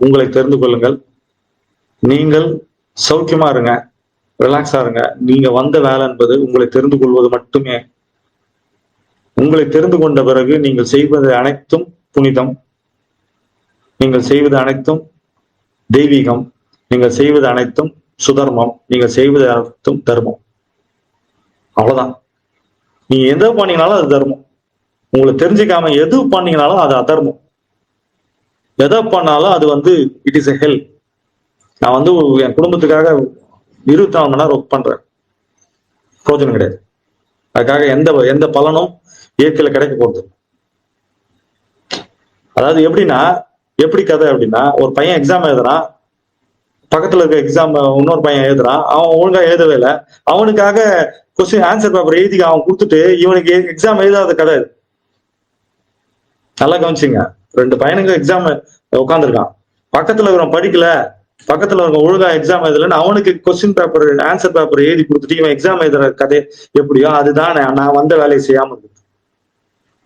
உங்களை தெரிந்து கொள்ளுங்கள். நீங்கள் சௌக்கியமா இருங்க, ரிலாக்ஸா இருங்க. நீங்க வந்த வேலை என்பது உங்களை தெரிந்து கொள்வது மட்டுமே. உங்களை தெரிந்து கொண்ட பிறகு நீங்கள் செய்வது அனைத்தும் புனிதம், நீங்கள் செய்வது அனைத்தும் தெய்வீகம், நீங்கள் செய்வது அனைத்தும் சுதர்மம், நீங்கள் செய்வது அனைத்தும் தர்மம். அவ்வளவுதான். நீங்க எதை பண்ணீங்கனாலும் அது தர்மம். உங்களை தெரிஞ்சுக்காம எது பண்ணீங்கனாலும் அது அதர்மம். எதை பண்ணாலும் அது இட் இஸ் எ ஹெல். நான் என் குடும்பத்துக்காக 24 மணி நேரம் ஒர்க் பண்றேன், பிரோஜனம் கிடையாது. அதுக்காக எந்த பலனும் இயற்கையில கிடைக்க போகுது. அதாவது எப்படி கதை அப்படின்னா, ஒரு பையன் எக்ஸாம் எழுதுறான், பக்கத்துல இருக்க எக்ஸாம் இன்னொரு பையன் எழுதுறான், அவன் ஒழுங்கா எழுதவே இல்லை, அவனுக்காக கொஸ்டின் ஆன்சர் பேப்பர் எழுதி அவன் கொடுத்துட்டு இவனுக்கு எக்ஸாம் எழுதாத கதை. நல்லா கவனிச்சுங்க. 2 பையனுக்கு எக்ஸாம் உட்காந்துருக்கான், பக்கத்துல இருக்கிறவன் படிக்கல, பக்கத்துல இருக்க ஒழுங்கா எக்ஸாம் எழுதலன்னு அவனுக்கு கொஸ்டின் பேப்பர் ஆன்சர் பேப்பர் எழுதி கொடுத்துட்டு இவன் எக்ஸாம் எழுதுற கதை எப்படியோ அதுதான் நான் வந்த வேலையை செய்யாம இருக்கு.